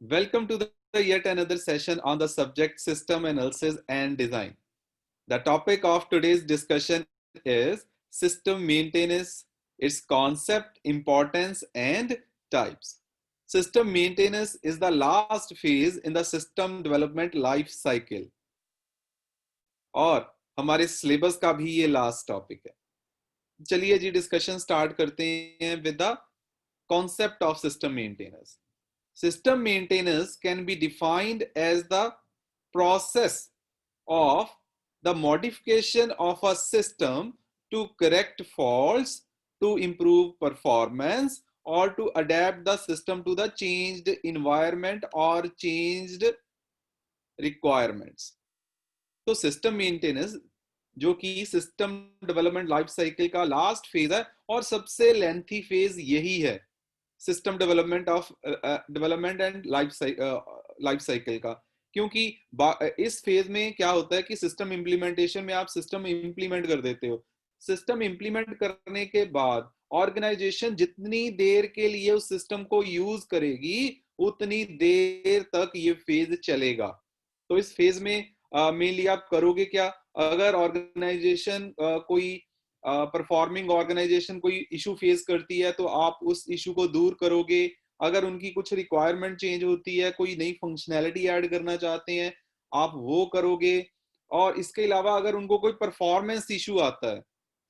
Welcome to the yet another session on the subject system analysis and design. The topic of today's discussion is system maintenance, its concept, importance, and types. System maintenance is the last phase in the system development life cycle. और हमारे syllabus का भी ये last topic है. चलिए जी discussion start करते हैं with the concept of system maintenance. System maintenance can be defined as the process of the modification of a system to correct faults, to improve performance, or to adapt the system to the changed environment or changed requirements. तो system maintenance जो कि system development life cycle का last phase है और सबसे lengthy phase यही है system development and life cycle का. क्योंकि इस फेज में क्या होता है कि सिस्टम इंप्लीमेंटेशन में आप सिस्टम इंप्लीमेंट कर देते हो. सिस्टम इंप्लीमेंट करने के बाद ऑर्गेनाइजेशन जितनी देर के लिए उस सिस्टम को यूज करेगी उतनी देर तक ये फेज चलेगा. तो इस फेज में मेनली आप करोगे क्या. अगर ऑर्गेनाइजेशन कोई परफॉर्मिंग ऑर्गेनाइजेशन कोई इशू फेस करती है तो आप उस इशू को दूर करोगे. अगर उनकी कुछ रिक्वायरमेंट चेंज होती है, कोई नई फंक्शनैलिटी ऐड करना चाहते हैं, आप वो करोगे. और इसके अलावा अगर उनको कोई परफॉर्मेंस इशू आता है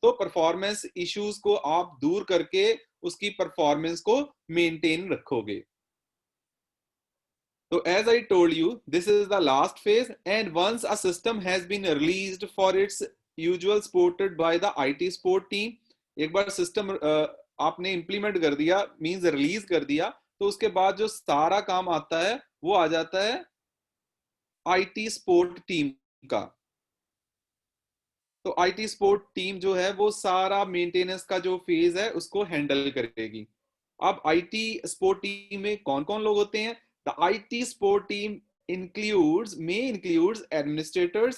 तो परफॉर्मेंस इश्यूज को आप दूर करके उसकी परफॉर्मेंस को मेंटेन रखोगे. So as I told you, this is the last phase, and once a system has been released for its usual supported by the IT support team, एक बार सिस्टम आपने implement कर दिया मींस रिलीज कर दिया तो उसके बाद जो सारा काम आता है वो आ जाता है आईटी सपोर्ट टीम का. तो आईटी सपोर्ट टीम जो है वो सारा मेंटेनेंस का जो फेज है उसको हैंडल करेगी. अब आईटी सपोर्ट टीम में कौन कौन लोग होते हैं. The IT support team may includes administrators,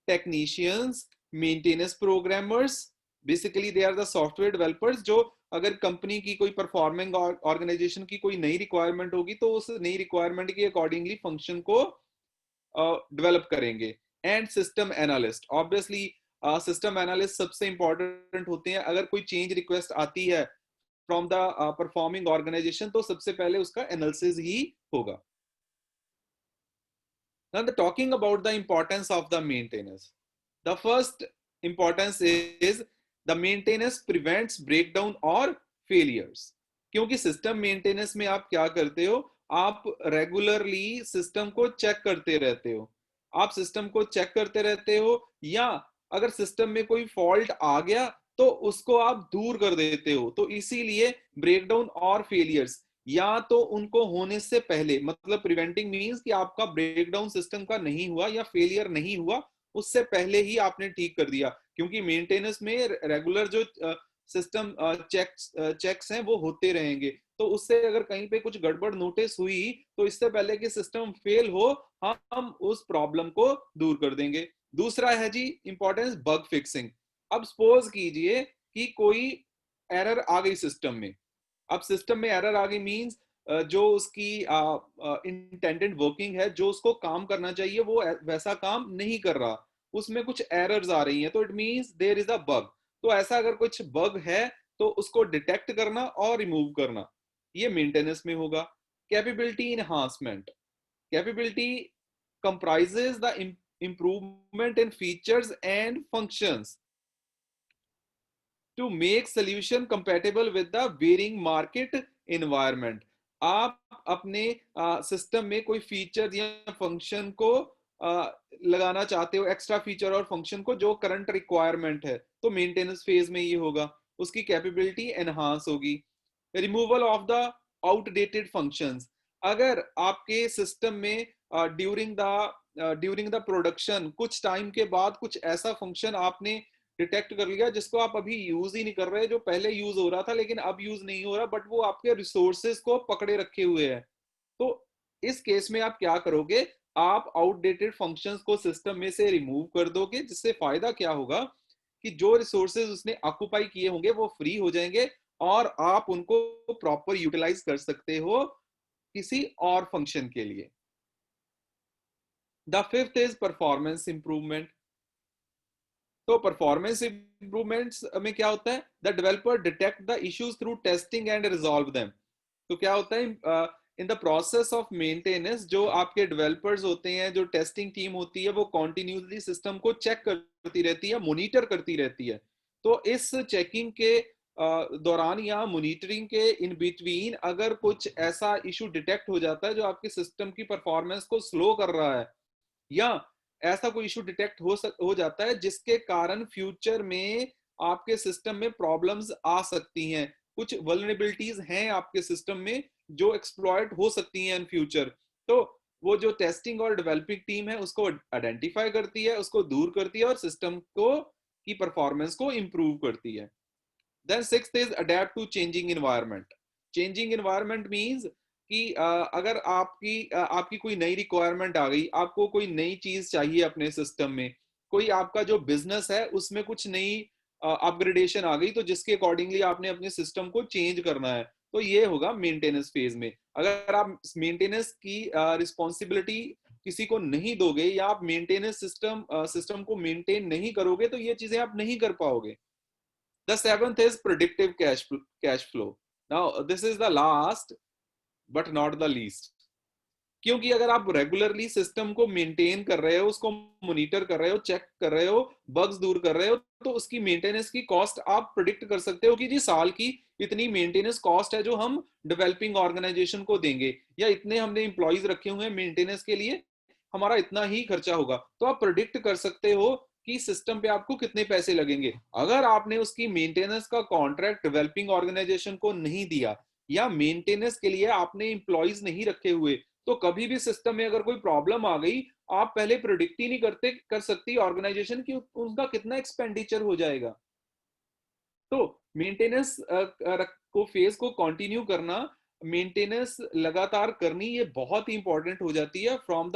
technicians, maintenance programmers. Basically, they are the software developers जो अगर कंपनी की कोई परफॉर्मिंग ऑर्गेनाइजेशन की कोई नई रिक्वायरमेंट होगी तो उस नई रिक्वायरमेंट के अकॉर्डिंगली फंक्शन को डेवलप करेंगे. And system analyst, obviously system analyst सबसे इंपॉर्टेंट होते हैं. अगर कोई चेंज रिक्वेस्ट आती है फ्रॉम द परफॉर्मिंग ऑर्गेनाइजेशन तो सबसे पहले उसका एनालिसिस ही होगा. Now the talking about the importance of the maintenance, the first importance is the maintenance prevents breakdown or failures. क्योंकि सिस्टम मेंटेनेंस में आप क्या करते हो, आप रेगुलरली सिस्टम को चेक करते रहते हो. आप सिस्टम को चेक करते रहते हो या अगर सिस्टम में कोई फॉल्ट आ गया तो उसको आप दूर कर देते हो. तो इसीलिए ब्रेकडाउन और फेलियर्स या तो उनको होने से पहले, मतलब प्रिवेंटिंग मींस कि आपका ब्रेकडाउन सिस्टम का नहीं हुआ या फेलियर नहीं हुआ उससे पहले ही आपने ठीक कर दिया. क्योंकि मेंटेनेंस में रेगुलर जो सिस्टम चेक्स हैं वो होते रहेंगे. तो उससे अगर कहीं पे कुछ गड़बड़ नोटिस हुई तो इससे पहले कि सिस्टम फेल हो हम उस प्रॉब्लम को दूर कर देंगे. दूसरा है जी इंपॉर्टेंस बग फिक्सिंग. अब सपोज कीजिए कि कोई एरर आ गई सिस्टम में. अब सिस्टम में एरर आ गई मींस जो उसकी इंटेंडेड वर्किंग है, जो उसको काम करना चाहिए वो वैसा काम नहीं कर रहा, उसमें कुछ एरर्स आ रही हैं. तो it means there is a bug. तो ऐसा अगर कुछ बग है तो उसको डिटेक्ट करना और रिमूव करना ये मेंटेनेंस में होगा. Capability enhancement, capability comprises the improvement in features and functions to make solution compatible with the varying market environment. आप अपने सिस्टम में कोई फीचर या फंक्शन को लगाना चाहते हो, एक्स्ट्रा फीचर और फंक्शन को जो करंट रिक्वायरमेंट है, तो मेंटेनेंस फेज में ये होगा, उसकी कैपेबिलिटी एनहांस होगी. Removal of the outdated functions, अगर आपके सिस्टम में ड्यूरिंग द प्रोडक्शन कुछ टाइम के बाद कुछ ऐसा फंक्शन आपने डिटेक्ट कर लिया जिसको आप अभी यूज ही नहीं कर रहे, जो पहले यूज हो रहा था लेकिन अब यूज नहीं हो रहा, बट वो आपके रिसोर्सेज को पकड़े रखे हुए है, तो इस केस में आप क्या करोगे, आप आउटडेटेड फंक्शंस को सिस्टम में से रिमूव कर दोगे. जिससे फायदा क्या होगा कि जो रिसोर्सेज उसने ऑक्यूपाई किए होंगे वो फ्री हो जाएंगे और आप उनको प्रॉपर यूटिलाइज कर सकते हो किसी और फंक्शन के लिए। The fifth is performance improvement. तो परफॉर्मेंस इंप्रूवमेंट्स में क्या होता है, the developer detect the issues through testing and resolve them. तो क्या होता है, in the process of maintenance जो आपके डेवलपर्स होते हैं, जो टेस्टिंग टीम होती है, वो कॉन्टिन्यूसली सिस्टम को चेक करती रहती है, मॉनिटर करती रहती है। तो इस चेकिंग के दौरान या मॉनिटरिंग के इन बिटवीन अगर कुछ ऐसा इशू डिटेक्ट हो जाता है जो आपके सिस्टम की परफॉर्मेंस को स्लो कर रहा है, या ऐसा कोई इशू डिटेक्ट हो जाता है जिसके कारण फ्यूचर में आपके सिस्टम में प्रॉब्लम्स आ सकती हैं, कुछ वल्नरेबिलिटीज हैं आपके सिस्टम में जो एक्सप्लॉइट हो सकती हैं इन फ्यूचर। तो वो जो टेस्टिंग और डेवलपिंग टीम है उसको आइडेंटिफाई करती है, उसको दूर करती है और सिस्टम को की परफॉर्मेंस को इंप्रूव करती है। Then sixth is adept to changing environment. Changing environment means कि अगर आपकी कोई नई रिक्वायरमेंट आ गई, आपको कोई नई चीज चाहिए अपने सिस्टम में, कोई आपका जो बिजनेस है उसमें कुछ नई अपग्रेडेशन आ गई, तो जिसके अकॉर्डिंगली आपने अपने सिस्टम को चेंज करना है, तो ये होगा मेंटेनेंस फेज में। अगर आप मेंटेनेंस की रिस्पॉन्सिबिलिटी किसी को नहीं दोगे या आप मेंटेनेंस सिस्टम को मेंटेन नहीं करोगे तो ये चीजें आप नहीं कर पाओगे। The seventh is predictive cash flow. Now, this is the last but not the least. क्योंकि अगर आप रेगुलरली सिस्टम को मेंटेन कर रहे हो, उसको मॉनिटर कर रहे हो, चेक कर रहे हो, बग्स दूर कर रहे हो, तो उसकी मेंटेनेंस की कॉस्ट आप प्रिडिक्ट कर सकते हो कि जी साल की इतनी मेंटेनेंस कॉस्ट है जो हम डेवलपिंग ऑर्गेनाइजेशन को देंगे, या इतने हमने इंप्लॉइज रखे हुए हैं मेंटेनेंस के लिए, हमारा इतना ही खर्चा होगा। तो आप प्रिडिक्ट कर सकते हो कि सिस्टम पे आपको कितने पैसे लगेंगे। अगर आपने उसकी मेंटेनेंस का कॉन्ट्रैक्ट डेवलपिंग ऑर्गेनाइजेशन को नहीं दिया या मेंटेनेंस के लिए आपने इंप्लॉइज नहीं रखे हुए, तो कभी भी सिस्टम में अगर कोई प्रॉब्लम आ गई, आप पहले प्रिडिक्ट ही नहीं कर सकती ऑर्गेनाइजेशन की उनका कितना एक्सपेंडिचर हो जाएगा। तो मेंटेनेंस को फेज को कंटिन्यू करना, मेंटेनेंस लगातार करनी, ये बहुत ही इंपॉर्टेंट हो जाती है from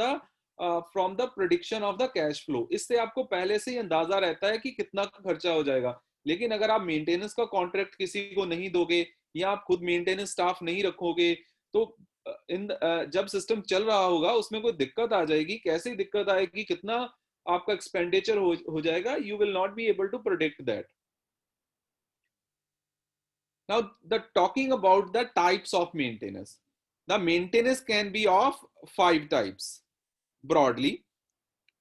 the prediction of the cash flow. इससे आपको पहले से ही अंदाजा रहता है कि कितना खर्चा हो जाएगा। लेकिन अगर आप मेंटेनेंस का कॉन्ट्रैक्ट किसी को नहीं दोगे या आप खुद मेंटेनेंस स्टाफ नहीं रखोगे, तो जब सिस्टम चल रहा होगा उसमें कोई दिक्कत आ जाएगी, कैसे दिक्कत आएगी, कितना आपका एक्सपेंडिचर हो जाएगा, you will not be able to predict that. Now, the talking about the types of maintenance. The maintenance can be of 5 types broadly: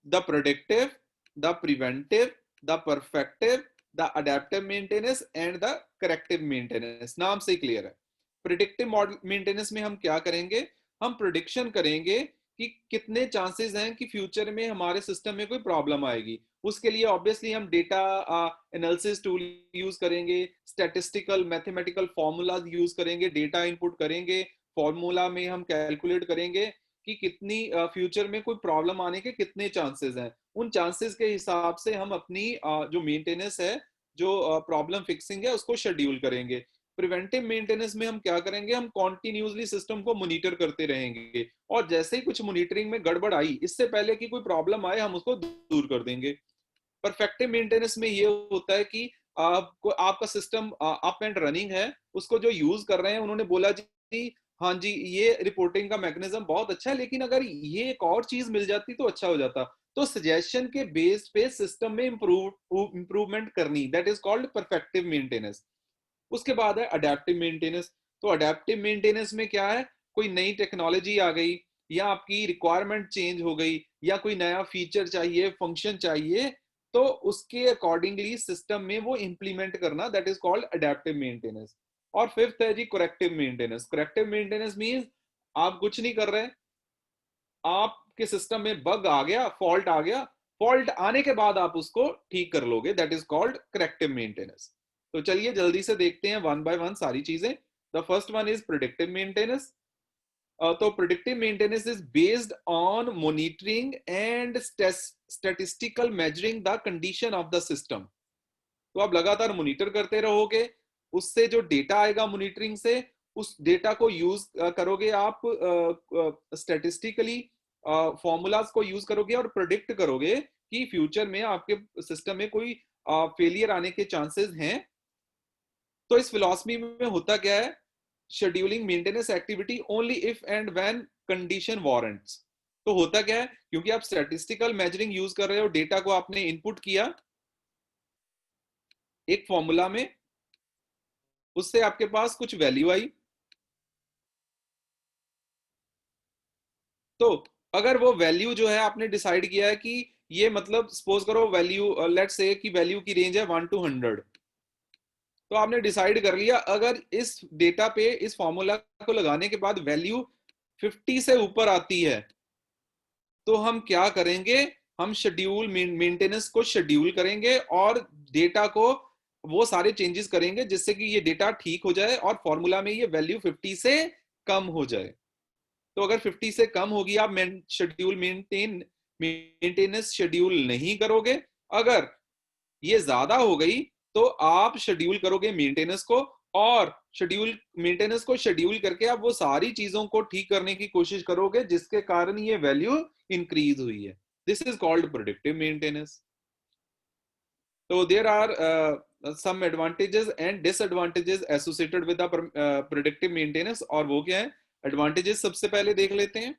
the predictive, the preventive, the perfective, the adaptive maintenance and the corrective maintenance. नाम से clear है। Predictive maintenance में हम क्या करेंगे, हम prediction करेंगे कि कितने चांसेस हैं कि फ्यूचर में हमारे सिस्टम में कोई प्रॉब्लम आएगी। उसके लिए ऑब्वियसली हम डेटा एनालिसिस टूल यूज करेंगे, स्टैटिस्टिकल मैथमेटिकल फॉर्मूलाज यूज करेंगे, डेटा इनपुट करेंगे, फॉर्मूला में हम कैलकुलेट करेंगे कि कितनी फ्यूचर में कोई प्रॉब्लम आने के कितने चांसेस हैं। उन चांसेस के हिसाब से हम अपनी जो मेंटेनेंस है, जो प्रॉब्लम फिक्सिंग है, उसको शेड्यूल करेंगे। प्रिवेंटिव मेंटेनेंस में हम क्या करेंगे, हम कॉन्टिन्यूसली सिस्टम को मॉनिटर करते रहेंगे और जैसे ही कुछ मॉनिटरिंग में गड़बड़ आई, इससे पहले कि कोई प्रॉब्लम आए, हम उसको दूर कर देंगे। परफेक्टिव मेंटेनेंस में ये होता है कि आपको आपका सिस्टम अप एंड रनिंग है, उसको जो यूज कर रहे हैं उन्होंने बोला जी हाँ जी ये रिपोर्टिंग का मैकेनिज्म बहुत अच्छा है, लेकिन अगर ये एक और चीज मिल जाती तो अच्छा हो जाता। तो सजेशन के बेस पे सिस्टम में इंप्रूवमेंट करनी, that is called perfective maintenance. उसके बाद है अडेप्टिव मेंटेनेंस। तो अडेप्टिव मेंटेनेंस में क्या है, कोई नई टेक्नोलॉजी आ गई या आपकी रिक्वायरमेंट चेंज हो गई या कोई नया फीचर चाहिए, फंक्शन चाहिए, तो उसके अकॉर्डिंगली सिस्टम में वो इंप्लीमेंट करना, that is called adaptive maintenance. और फिफ्थ है जी corrective maintenance. Corrective maintenance means आप कुछ नहीं कर रहे, आपके सिस्टम में बग आ गया, फॉल्ट आ गया, फॉल्ट आने के बाद आप उसको ठीक कर लोगे, that is called corrective maintenance. तो चलिए जल्दी से देखते हैं वन बाय वन सारी चीजें। The first one is predictive maintenance. तो predictive maintenance is based on monitoring and statistical measuring the condition of the system. तो आप लगातार मॉनिटर करते रहोगे, उससे जो डेटा आएगा मॉनिटरिंग से, उस डेटा को यूज करोगे आप, स्टैटिस्टिकली फॉर्मूलाज को यूज करोगे और प्रोडिक्ट करोगे कि फ्यूचर में आपके सिस्टम में कोई फेलियर आने के चांसेस हैं। तो इस फिलॉसफी में होता क्या है, scheduling maintenance activity only if and when condition warrants. तो होता क्या है, क्योंकि आप स्टैटिस्टिकल मेजरिंग यूज कर रहे हो, डेटा को आपने इनपुट किया एक फॉर्मूला में, उससे आपके पास कुछ वैल्यू आई, तो अगर वो वैल्यू जो है आपने डिसाइड किया है कि ये मतलब सपोज करो वैल्यू लेट्स से कि वैल्यू की रेंज है 1 to 100, तो आपने डिसाइड कर लिया अगर इस डेटा पे इस फॉर्मूला को लगाने के बाद वैल्यू 50 से ऊपर आती है तो हम क्या करेंगे, हम शेड्यूल मेंटेनेंस को शेड्यूल करेंगे और डेटा को वो सारे चेंजेस करेंगे जिससे कि ये डेटा ठीक हो जाए और फॉर्मूला में ये वैल्यू 50 से कम हो जाए। तो अगर 50 से कम होगी आप शेड्यूल मेंटेनेंस शेड्यूल नहीं करोगे, अगर ये ज्यादा हो गई तो आप शेड्यूल करोगे मेंटेनेंस को, और शेड्यूल मेंटेनेंस को शेड्यूल करके आप वो सारी चीजों को ठीक करने की कोशिश करोगे जिसके कारण ये वैल्यू इंक्रीज हुई है। This is called predictive maintenance. तो there are some advantages and disadvantages associated with the predictive maintenance, और वो क्या है एडवांटेजेस, सबसे पहले देख लेते हैं।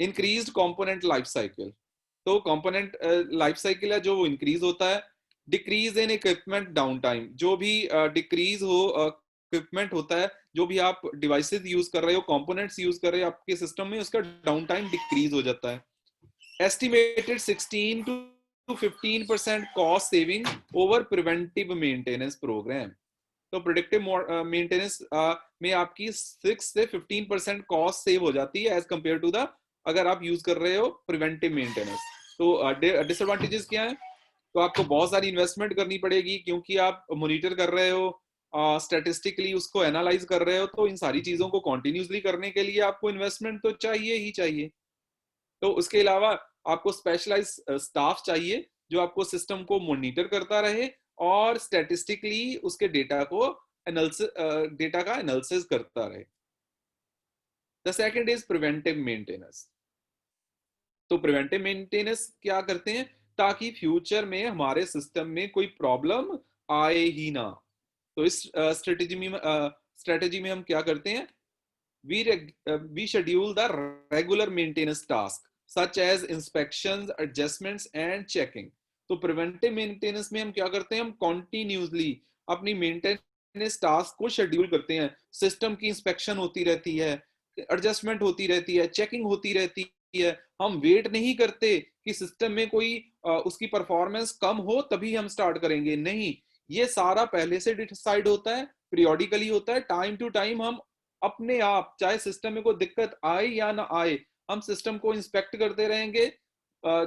इंक्रीज्ड कंपोनेंट लाइफ साइकिल, तो कंपोनेंट लाइफ साइकिल है जो वो इंक्रीज होता है। Decrease in equipment down time, जो भी डिक्रीज हो इक्विपमेंट होता है, जो भी आप डिवाइसेस यूज कर रहे हो, कंपोनेंट्स यूज कर रहे हो आपके सिस्टम में, उसका डाउन टाइम डिक्रीज हो जाता है। Estimated 16 to 15% cost saving over preventive maintenance program. तो प्रोडक्टिव मेंटेनेंस में आपकी 6 से 15% कॉस्ट सेव हो जाती है एज कंपेयर टू द अगर आप यूज कर रहे हो प्रिवेंटिव मेंटेनेंस। तो डिसएडवांटेजेस क्या है, तो आपको बहुत सारी इन्वेस्टमेंट करनी पड़ेगी क्योंकि आप मॉनिटर कर रहे हो, स्टैटिस्टिकली उसको एनालाइज कर रहे हो, तो इन सारी चीजों को कॉन्टिन्यूसली करने के लिए आपको इन्वेस्टमेंट तो चाहिए ही चाहिए। तो उसके अलावा आपको स्पेशलाइज स्टाफ चाहिए जो आपको सिस्टम को मॉनिटर करता रहे और स्टैटिस्टिकली उसके डेटा को डेटा का एनालिसिस करता रहे। The second is preventive maintenance. तो प्रिवेंटिव मेंटेनेंस क्या करते हैं, ताकि फ्यूचर में हमारे सिस्टम में कोई प्रॉब्लम आए ही ना। तो इस स्ट्रेटेजी में हम क्या करते हैं, we schedule the regular maintenance task such as inspections, adjustments and checking। तो प्रिवेंटिव मेंटेनेंस में हम क्या करते हैं, हम कॉन्टिन्यूसली अपनी मेंटेनेंस टास्क को शेड्यूल करते हैं। सिस्टम की इंस्पेक्शन होती रहती है, एडजस्टमेंट होती रहती है, चेकिंग होती रहती है। हम वेट नहीं करते कि सिस्टम में कोई उसकी परफॉर्मेंस कम हो तभी हम स्टार्ट करेंगे, नहीं, ये सारा पहले से डिसाइड होता है, पीरियोडिकली होता है, टाइम टू टाइम हम अपने आप, चाहे सिस्टम में कोई दिक्कत आए या ना आए, हम सिस्टम को इंस्पेक्ट करते रहेंगे,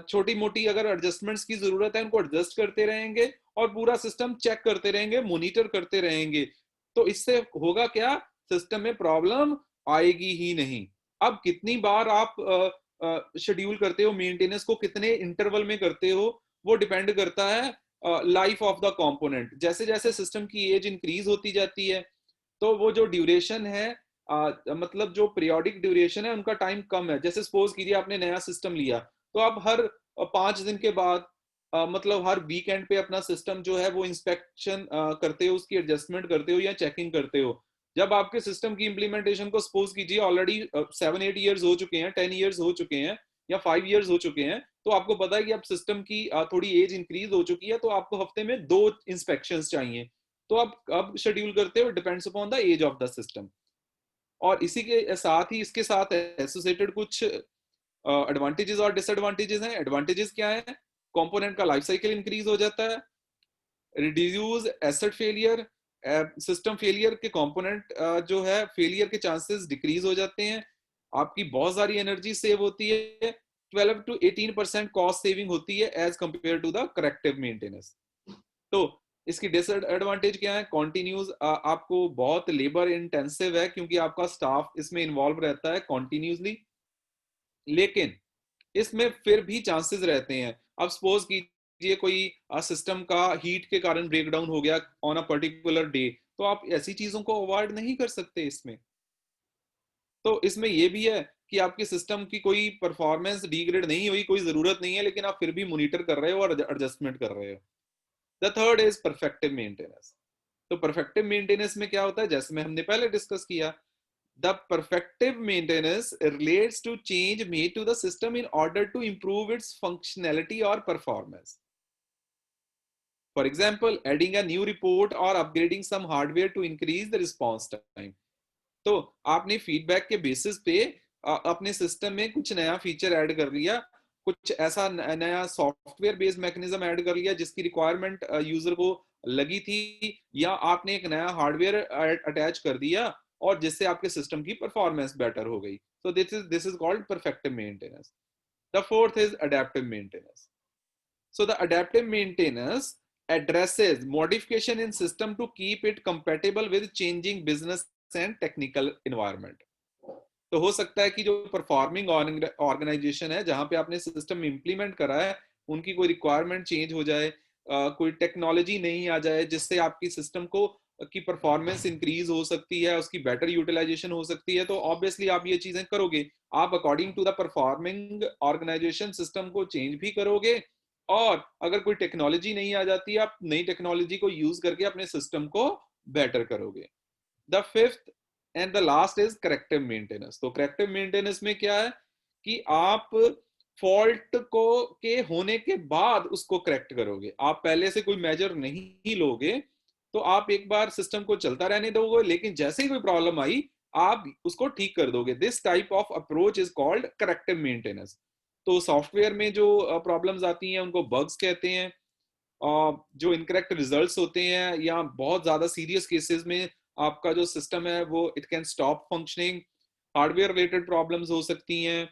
छोटी मोटी अगर एडजस्टमेंट्स की जरूरत है उनको एडजस्ट करते रहेंगे और पूरा सिस्टम चेक करते रहेंगे, मॉनिटर करते रहेंगे। तो इससे होगा क्या, सिस्टम में प्रॉब्लम आएगी ही नहीं। अब कितनी बार आप शेड्यूल करते हो मेंटेनेंस को, कितने इंटरवल में करते हो, वो डिपेंड करता है लाइफ ऑफ द कंपोनेंट। जैसे जैसे सिस्टम की एज इंक्रीज होती जाती है तो वो जो ड्यूरेशन है मतलब जो पीरियोडिक ड्यूरेशन है उनका टाइम कम है। जैसे सपोज कीजिए आपने नया सिस्टम लिया तो आप हर 5 दिन के बाद मतलब हर वीकेंड पे अपना सिस्टम जो है वो इंस्पेक्शन करते हो, उसकी एडजस्टमेंट करते हो या चेकिंग करते हो। जब आपके सिस्टम की इंप्लीमेंटेशन को सपोज कीजिए ऑलरेडी 7-8 ईयर्स हो चुके हैं, 10 ईयर्स हो चुके हैं या 5 ईयर्स हो चुके हैं, तो आपको पता है कि अब सिस्टम की थोड़ी एज इंक्रीज हो चुकी है, तो आपको हफ्ते में 2 इंस्पेक्शन चाहिए। तो आप कब शेड्यूल करते हो, depends upon the age of the system. और इसी के साथ ही इसके साथ एसोसिएटेड कुछ एडवांटेजेस और डिसएडवांटेजेस हैं। एडवांटेजेस क्या है, कंपोनेंट का लाइफ साइकिल इंक्रीज हो जाता है, reduce asset failure, system failure के कंपोनेंट जो है फेलियर के चांसेस डिक्रीज हो जाते हैं, आपकी बहुत सारी एनर्जी सेव होती है, 12 to 18% कॉस्ट सेविंग होती है as compared to the corrective maintenance. तो इसकी डिसएडवांटेज क्या है, कॉन्टिन्यूस आपको बहुत लेबर इंटेंसिव है क्योंकि आपका स्टाफ इसमें इन्वॉल्व रहता है कॉन्टिन्यूसली, लेकिन इसमें फिर भी चांसेस रहते हैं। अब सपोज कीजिए कोई सिस्टम का हीट के कारण ब्रेक डाउन हो गया ऑन अ पर्टिकुलर डे, तो आप ऐसी चीजों को अवॉइड नहीं कर सकते इसमें। तो इसमें यह भी है कि आपके सिस्टम की कोई परफॉर्मेंस डिग्रेड नहीं हुई, कोई जरूरत नहीं है, लेकिन आप फिर भी मॉनिटर कर रहे हो और एडजस्टमेंट कर रहे हो। The third is perfective maintenance. तो परफेक्टिव मेंटेनेंस में क्या होता है, जैसे में हमने पहले डिस्कस किया, the perfective maintenance relates to change made to the system in order to improve its functionality or performance. For example, adding a new report or upgrading some hardware to increase the response time. तो आपने feedback के basis पे अपने system में कुछ नया feature add कर लिया, कुछ ऐसा नया सॉफ्टवेयर बेस्ड मैकेनिज्म ऐड कर लिया जिसकी रिक्वायरमेंट यूजर को लगी थी, या आपने एक नया हार्डवेयर अटैच कर दिया और जिससे आपके सिस्टम की परफॉर्मेंस बेटर हो गई. तो this is called perfective maintenance. The fourth is adaptive maintenance. So the adaptive maintenance addresses modification in system to keep it compatible with changing business and technical environment. तो हो सकता है कि जो परफॉर्मिंग ऑर्गेनाइजेशन है जहां पे आपने सिस्टम इंप्लीमेंट करा है, उनकी कोई रिक्वायरमेंट चेंज हो जाए, कोई टेक्नोलॉजी नहीं आ जाए जिससे आपकी सिस्टम को की परफॉर्मेंस इंक्रीज हो सकती है, उसकी बेटर यूटिलाइजेशन हो सकती है, तो ऑब्वियसली आप ये चीजें करोगे. आप according to the performing organisation system को चेंज भी करोगे, और अगर कोई टेक्नोलॉजी नहीं आ जाती, आप नई टेक्नोलॉजी को यूज करके अपने सिस्टम को बेटर करोगे. The fifth and the last is corrective maintenance. तो करेक्टिव मेंटेनेंस में क्या है कि आप फॉल्ट को के होने के बाद उसको करेक्ट करोगे. आप पहले से कोई मेजर नहीं लोगे, तो आप एक बार सिस्टम को चलता रहने दोगे, लेकिन जैसे ही कोई प्रॉब्लम आई आप उसको ठीक कर दोगे. This type of approach is called corrective maintenance. तो सॉफ्टवेयर में जो प्रॉब्लम्स आती हैं उनको बग्स कहते हैं. जो इनकरेक्ट रिजल्ट्स होते हैं, या बहुत ज्यादा सीरियस केसेस में आपका जो सिस्टम है वो it can stop functioning, hardware related problems हो सकती हैं.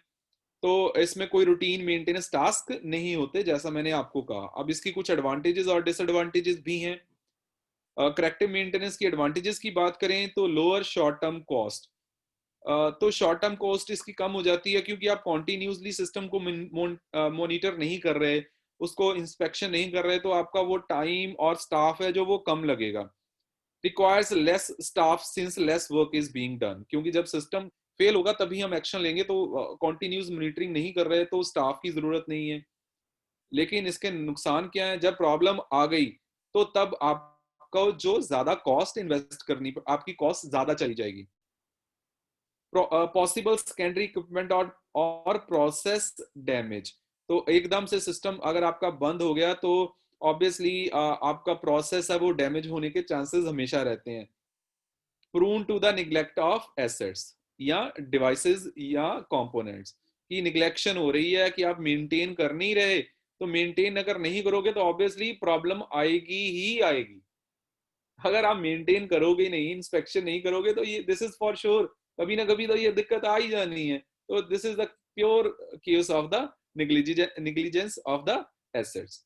तो इसमें कोई रूटीन मेंटेनेंस टास्क नहीं होते, जैसा मैंने आपको कहा. अब इसकी कुछ एडवांटेजेस और डिसएडवांटेजेस भी हैं. करेक्टिव मेंटेनेंस की एडवांटेजेस की बात करें तो लोअर शॉर्ट टर्म कॉस्ट. तो शॉर्ट टर्म कॉस्ट इसकी कम हो जाती है क्योंकि आप कॉन्टिन्यूसली सिस्टम को मॉनिटर नहीं कर रहे, उसको इंस्पेक्शन नहीं कर रहे, तो आपका वो टाइम और स्टाफ है जो वो कम लगेगा. Requires less staff since lace work is being done. क्योंकि जब सिस्टम फेल होगा तभी हम एक्शन लेंगे, तो कॉन्टिन्यूस मॉनिटरिंग नहीं कर रहे तो स्टाफ की जरूरत नहीं है. लेकिन इसके नुकसान क्या है, जब प्रॉब्लम आ गई तो तब आपको जो ज्यादा कॉस्ट इन्वेस्ट करनी, आपकी कॉस्ट ज्यादा चली जाएगी. पॉसिबल सेकेंडरी इक्विपमेंट और प्रोसेस डैमेज. तो एकदम से सिस्टम अगर आपका बंद हो गया तो ऑब्वियसली आपका प्रोसेस है वो डैमेज होने के चांसेस हमेशा रहते हैं. Prone to the neglect of assets या डिवाइसेस या कंपोनेंट्स की निग्लेक्शन हो रही है कि आप मेंटेन कर नहीं रहे, तो मेंटेन अगर नहीं करोगे तो ऑब्वियसली प्रॉब्लम आएगी ही आएगी. अगर आप मेंटेन करोगे नहीं, इंस्पेक्शन नहीं करोगे, तो ये दिस इज फॉर श्योर कभी ना कभी तो ये दिक्कत आ ही जानी है. तो this is the pure case of the negligence of the assets.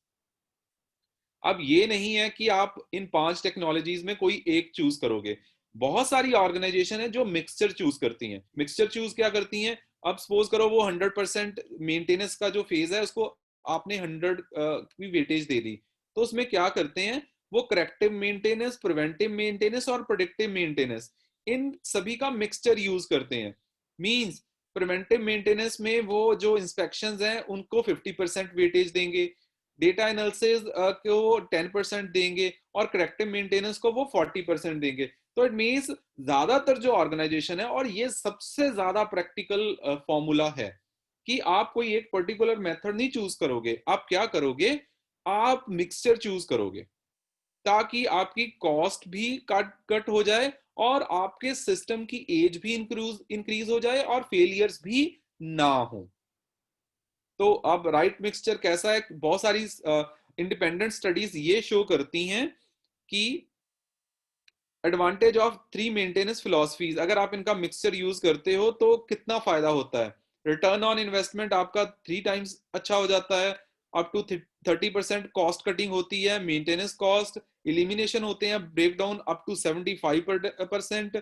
अब ये नहीं है कि आप इन 5 टेक्नोलॉजीज में कोई एक चूज करोगे. बहुत सारी ऑर्गेनाइजेशन है जो मिक्सचर चूज करती हैं. मिक्सचर चूज क्या करती हैं, अब सपोज करो वो 100% मेंटेनेंस का जो फेज है उसको आपने 100 की वेटेज दे दी, तो उसमें क्या करते हैं वो करेक्टिव मेंटेनेंस, प्रिवेंटिव मेंटेनेंस और प्रोडक्टिव मेंटेनेंस, इन सभी का मिक्सचर यूज करते हैं. मींस प्रिवेंटिव मेंटेनेंस में वो जो इंस्पेक्शंस हैं उनको 50% वेटेज देंगे, डेटा एनालिसिस को 10% देंगे, और करेक्टिव मेंटेनेंस को वो 40% देंगे. तो इट मींस ज्यादातर जो ऑर्गेनाइजेशन है, और ये सबसे ज्यादा प्रैक्टिकल फॉर्मूला है कि आप कोई एक पर्टिकुलर मेथड नहीं चूज करोगे, आप क्या करोगे, आप मिक्सचर चूज करोगे, ताकि आपकी कॉस्ट भी कट हो जाए और आपके सिस्टम की एज भी इंक्रीज हो जाए और फेलियर्स भी ना हो. तो अब राइट मिक्सचर कैसा है, बहुत सारी इंडिपेंडेंट स्टडीज ये शो करती हैं कि एडवांटेज ऑफ 3 मेंटेनेंस फिलॉसफीज, अगर आप इनका मिक्सचर यूज करते हो तो कितना फायदा होता है. रिटर्न ऑन इन्वेस्टमेंट आपका 3 टाइम्स अच्छा हो जाता है, अप टू 30% कॉस्ट कटिंग होती है, मेंटेनेंस कॉस्ट इलिमिनेशन होते हैं, break down up to 75%,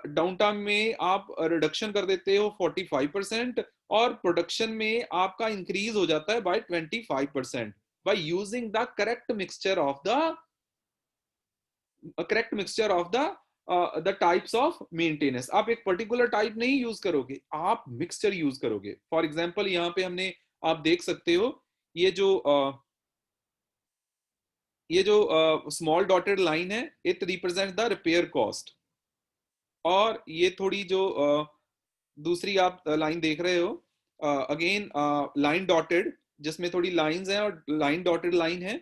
down time में आप रिडक्शन कर देते हो 45%, और प्रोडक्शन में आपका इंक्रीज हो जाता है by 25% by using the correct mixture of the types of maintenance. आप एक पर्टिकुलर टाइप नहीं यूज करोगे, आप मिक्सचर यूज करोगे. फॉर एग्जांपल यहाँ पे हमने, आप देख सकते हो ये जो ये जो स्मॉल डॉटेड लाइन है, it represent the repair cost. और ये थोड़ी जो दूसरी आप लाइन देख रहे हो, अगेन लाइन डॉटेड, जिसमें थोड़ी लाइंस हैं और लाइन डॉटेड लाइन है,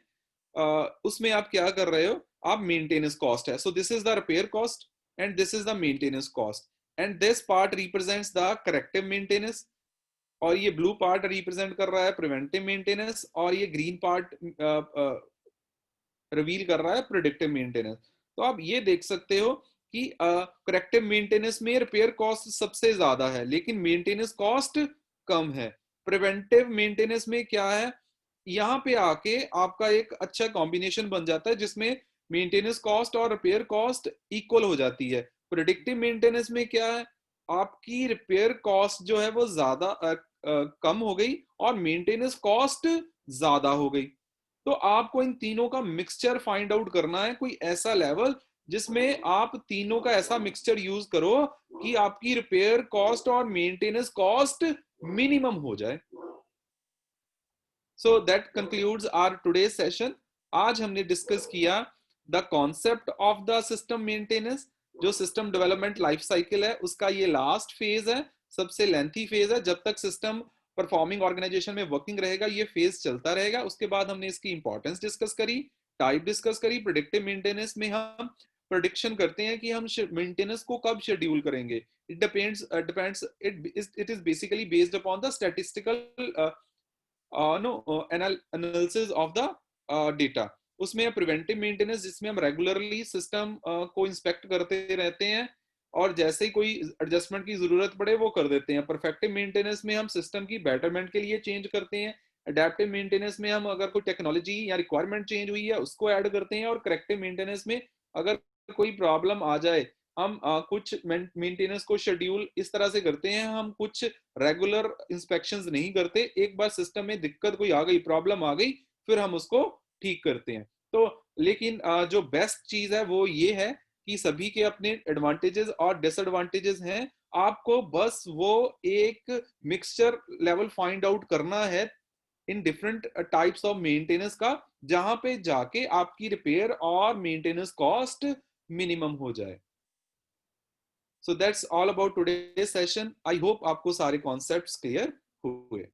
उसमें आप क्या कर रहे हो, आप मेंटेनेंस कॉस्ट है। So this is the repair cost and this is the maintenance cost, and this part represents the corrective maintenance, और ये ब्लू पार्ट रिप्रेजेंट कर रहा है प्रिवेंटिव मेंटेनेंस, और ये ग्रीन पार्ट रिवील कर रहा है प्रिडिक्टिव मेंटेनेंस। तो आप ये देख सकते हो कि करेक्टिव मेंटेनेंस में रिपेयर कॉस्ट सबसे ज्यादा है लेकिन मेंटेनेंस कॉस्ट कम है। प्रिवेंटिव मेंटेनेंस में क्या है, यहाँ पे आके आपका एक अच्छा कॉम्बिनेशन बन जाता है जिसमें मेंटेनेंस कॉस्ट और रिपेयर कॉस्ट इक्वल हो जाती है। प्रिडिक्टिव मेंटेनेंस में क्या है, आपकी रिपेयर कॉस्ट जो है वो ज्यादा कम हो गई और मेंटेनेंस कॉस्ट ज्यादा हो गई। तो आपको इन तीनों का मिक्सचर फाइंड आउट करना है, कोई ऐसा लेवल जिसमें आप तीनों का ऐसा मिक्सचर यूज करो कि आपकी रिपेयर कॉस्ट और मेंटेनेंस कॉस्ट मिनिमम हो जाए। So that concludes our today session. आज हमने डिस्कस किया the concept of the system maintenance. जो सिस्टम डेवलपमेंट लाइफ साइकिल है उसका ये लास्ट फेज है, सबसे लेंथी फेज है। जब तक सिस्टम परफॉर्मिंग ऑर्गेनाइजेशन में वर्किंग रहेगा ये फेज चलता रहेगा। उसके बाद हमने इसकी इंपॉर्टेंस डिस्कस करी, टाइप डिस्कस करी। प्रेडिक्टिव मेंटेनेंस में हम प्रोडिक्शन करते हैं कि हम मेंटेनेंस को कब शेड्यूल करेंगे। It is basically based upon the statistical analysis of the data. उसमें प्रिवेंटिव मेंटेनेंस जिसमें हम रेगुलरली सिस्टम को इंस्पेक्ट करते रहते हैं और जैसे ही कोई एडजस्टमेंट की जरूरत पड़े वो कर देते हैं। परफेक्टिव मेंटेनेंस में हम सिस्टम की बेटरमेंट के लिए चेंज करते हैं। अडेप्टिव मेंटेनेंस में हम अगर कोई टेक्नोलॉजी या रिक्वायरमेंट चेंज हुई है उसको ऐड करते हैं। और करेक्टिव मेंटेनेंस में अगर कोई प्रॉब्लम आ जाए हम कुछ मेंटेनेंस को शेड्यूल इस तरह से करते हैं, हम कुछ रेगुलर इंस्पेक्शंस नहीं करते। एक बार सिस्टम में दिक्कत कोई आ गई, प्रॉब्लम आ गई, फिर हम उसको ठीक करते हैं। तो लेकिन जो बेस्ट चीज है वो ये है कि सभी के अपने एडवांटेजेस और डिसएडवांटेजेस हैं। आपको बस वो एक मिक्सचर लेवल फाइंड आउट करना है in different types of maintenance का, जहां पे जाके आपकी रिपेयर और मेंटेनेंस कॉस्ट मिनिमम हो जाए। So that's all about today session. I hope आपको सारे कॉन्सेप्ट्स क्लियर हुए।